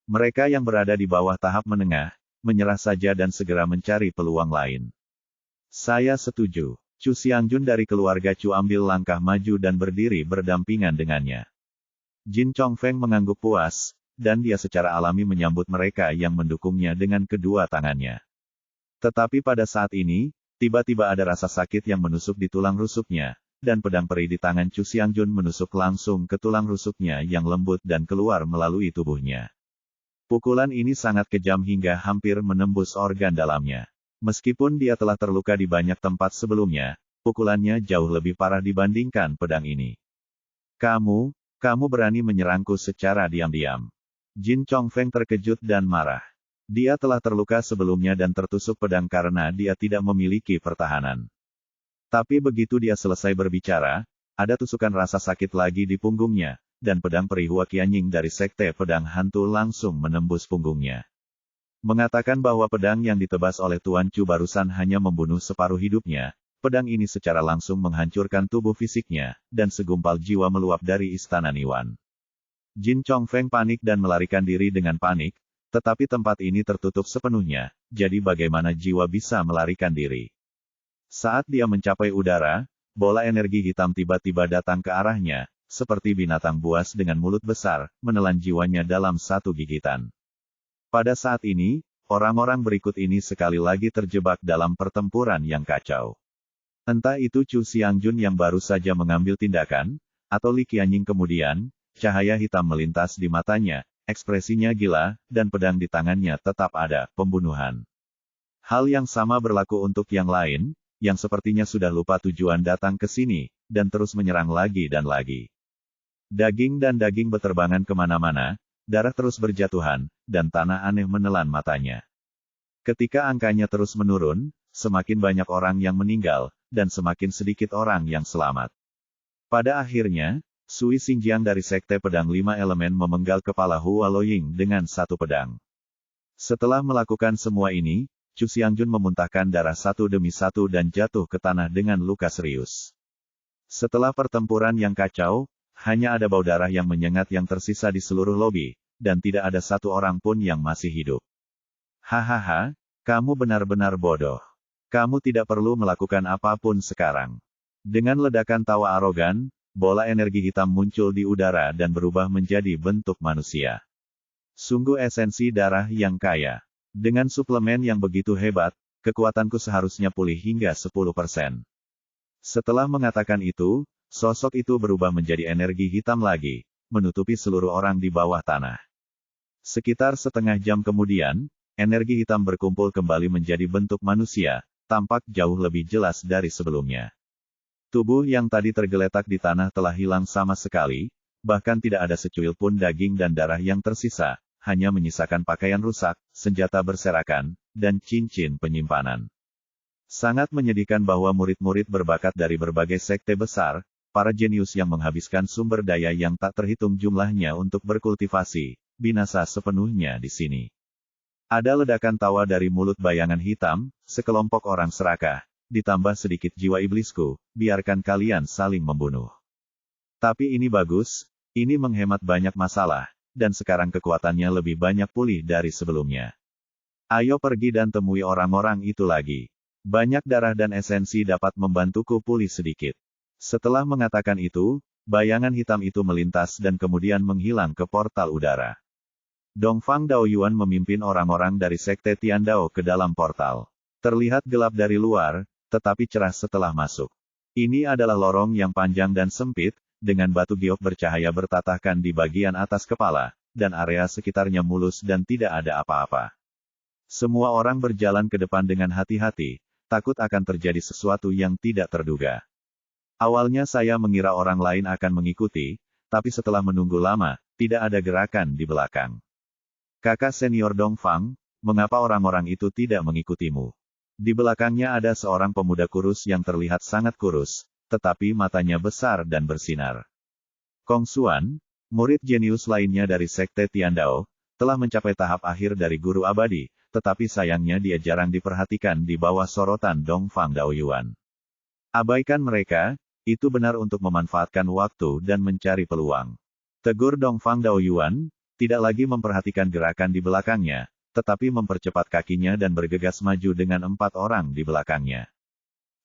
Mereka yang berada di bawah tahap menengah, menyerah saja dan segera mencari peluang lain. Saya setuju. Chu Xiangjun dari keluarga Chu ambil langkah maju dan berdiri berdampingan dengannya. Jin Chongfeng mengangguk puas, dan dia secara alami menyambut mereka yang mendukungnya dengan kedua tangannya. Tetapi pada saat ini, tiba-tiba ada rasa sakit yang menusuk di tulang rusuknya, dan pedang peri di tangan Chu Xiangjun menusuk langsung ke tulang rusuknya yang lembut dan keluar melalui tubuhnya. Pukulan ini sangat kejam hingga hampir menembus organ dalamnya. Meskipun dia telah terluka di banyak tempat sebelumnya, pukulannya jauh lebih parah dibandingkan pedang ini. Kamu berani menyerangku secara diam-diam. Jin Chongfeng terkejut dan marah. Dia telah terluka sebelumnya dan tertusuk pedang karena dia tidak memiliki pertahanan. Tapi begitu dia selesai berbicara, ada tusukan rasa sakit lagi di punggungnya, dan pedang peri Hua Qianying dari Sekte Pedang Hantu langsung menembus punggungnya. Mengatakan bahwa pedang yang ditebas oleh Tuan Chu barusan hanya membunuh separuh hidupnya, pedang ini secara langsung menghancurkan tubuh fisiknya, dan segumpal jiwa meluap dari istana Niwan. Jin Chongfeng panik dan melarikan diri dengan panik, tetapi tempat ini tertutup sepenuhnya, jadi bagaimana jiwa bisa melarikan diri? Saat dia mencapai udara, bola energi hitam tiba-tiba datang ke arahnya, seperti binatang buas dengan mulut besar, menelan jiwanya dalam satu gigitan. Pada saat ini, orang-orang berikut ini sekali lagi terjebak dalam pertempuran yang kacau. Entah itu Chu Xiangjun yang baru saja mengambil tindakan, atau Li Qianying kemudian, cahaya hitam melintas di matanya, ekspresinya gila, dan pedang di tangannya tetap ada, pembunuhan. Hal yang sama berlaku untuk yang lain, yang sepertinya sudah lupa tujuan datang ke sini, dan terus menyerang lagi dan lagi. Daging dan daging beterbangan kemana-mana, darah terus berjatuhan, dan tanah aneh menelan matanya. Ketika angkanya terus menurun, semakin banyak orang yang meninggal, dan semakin sedikit orang yang selamat. Pada akhirnya, Sui Xingjiang dari Sekte Pedang 5 Elemen memenggal kepala Hua Loying dengan satu pedang. Setelah melakukan semua ini, Chu Xiangjun memuntahkan darah satu demi satu dan jatuh ke tanah dengan luka serius. Setelah pertempuran yang kacau, hanya ada bau darah yang menyengat yang tersisa di seluruh lobi, dan tidak ada satu orang pun yang masih hidup. Hahaha, kamu benar-benar bodoh. Kamu tidak perlu melakukan apapun sekarang. Dengan ledakan tawa arogan, bola energi hitam muncul di udara dan berubah menjadi bentuk manusia. Sungguh esensi darah yang kaya. Dengan suplemen yang begitu hebat, kekuatanku seharusnya pulih hingga 10%. Setelah mengatakan itu, sosok itu berubah menjadi energi hitam lagi, menutupi seluruh orang di bawah tanah. Sekitar setengah jam kemudian, energi hitam berkumpul kembali menjadi bentuk manusia, tampak jauh lebih jelas dari sebelumnya. Tubuh yang tadi tergeletak di tanah telah hilang sama sekali, bahkan tidak ada secuil pun daging dan darah yang tersisa, hanya menyisakan pakaian rusak, senjata berserakan, dan cincin penyimpanan. Sangat menyedihkan bahwa murid-murid berbakat dari berbagai sekte besar, para jenius yang menghabiskan sumber daya yang tak terhitung jumlahnya untuk berkultivasi, binasa sepenuhnya di sini. Ada ledakan tawa dari mulut bayangan hitam, sekelompok orang serakah, ditambah sedikit jiwa iblisku, biarkan kalian saling membunuh. Tapi ini bagus, ini menghemat banyak masalah, dan sekarang kekuatannya lebih banyak pulih dari sebelumnya. Ayo pergi dan temui orang-orang itu lagi. Banyak darah dan esensi dapat membantuku pulih sedikit. Setelah mengatakan itu, bayangan hitam itu melintas dan kemudian menghilang ke portal udara. Dongfang Daoyuan memimpin orang-orang dari Sekte Tiandao ke dalam portal. Terlihat gelap dari luar, tetapi cerah setelah masuk. Ini adalah lorong yang panjang dan sempit, dengan batu giok bercahaya bertatahkan di bagian atas kepala, dan area sekitarnya mulus dan tidak ada apa-apa. Semua orang berjalan ke depan dengan hati-hati, takut akan terjadi sesuatu yang tidak terduga. Awalnya saya mengira orang lain akan mengikuti, tapi setelah menunggu lama, tidak ada gerakan di belakang. Kakak senior Dongfang, mengapa orang-orang itu tidak mengikutimu? Di belakangnya ada seorang pemuda kurus yang terlihat sangat kurus, tetapi matanya besar dan bersinar. Kong Xuan, murid jenius lainnya dari Sekte Tiandao, telah mencapai tahap akhir dari guru abadi, tetapi sayangnya dia jarang diperhatikan di bawah sorotan Dongfang Daoyuan. Abaikan mereka, itu benar untuk memanfaatkan waktu dan mencari peluang. Tegur Dongfang Daoyuan, tidak lagi memperhatikan gerakan di belakangnya, tetapi mempercepat kakinya dan bergegas maju dengan 4 orang di belakangnya.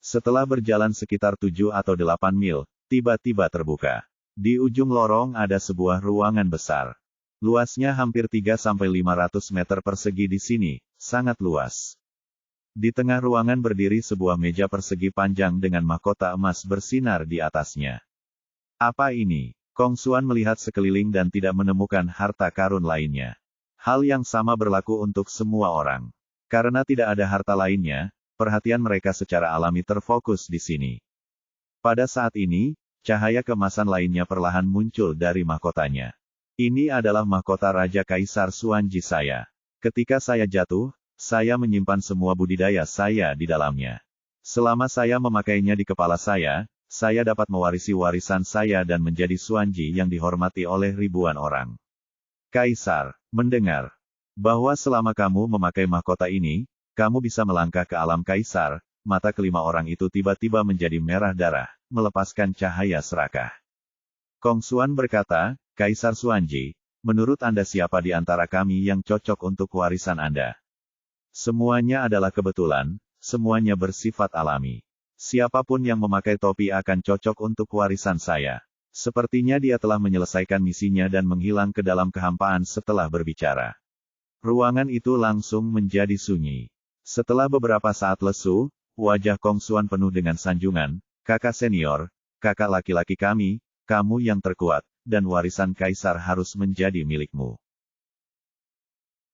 Setelah berjalan sekitar 7 atau 8 mil, tiba-tiba terbuka. Di ujung lorong ada sebuah ruangan besar. Luasnya hampir 3-500 meter persegi di sini, sangat luas. Di tengah ruangan berdiri sebuah meja persegi panjang dengan mahkota emas bersinar di atasnya. Apa ini? Kong Xuan melihat sekeliling dan tidak menemukan harta karun lainnya. Hal yang sama berlaku untuk semua orang. Karena tidak ada harta lainnya, perhatian mereka secara alami terfokus di sini. Pada saat ini, cahaya kemasan lainnya perlahan muncul dari mahkotanya. Ini adalah mahkota Raja Kaisar Xuanji saya. Ketika saya jatuh, saya menyimpan semua budidaya saya di dalamnya. Selama saya memakainya di kepala saya dapat mewarisi warisan saya dan menjadi Xuanji yang dihormati oleh ribuan orang. Kaisar, mendengar bahwa selama kamu memakai mahkota ini, kamu bisa melangkah ke alam kaisar. Mata kelima orang itu tiba-tiba menjadi merah darah, melepaskan cahaya serakah. Kong Xuan berkata, Kaisar Xuanji, menurut Anda siapa di antara kami yang cocok untuk warisan Anda? Semuanya adalah kebetulan, semuanya bersifat alami. Siapapun yang memakai topi akan cocok untuk warisan saya. Sepertinya dia telah menyelesaikan misinya dan menghilang ke dalam kehampaan setelah berbicara. Ruangan itu langsung menjadi sunyi. Setelah beberapa saat lesu, wajah Kong Xuan penuh dengan sanjungan, kakak senior, kakak laki-laki kami, kamu yang terkuat, dan warisan kaisar harus menjadi milikmu.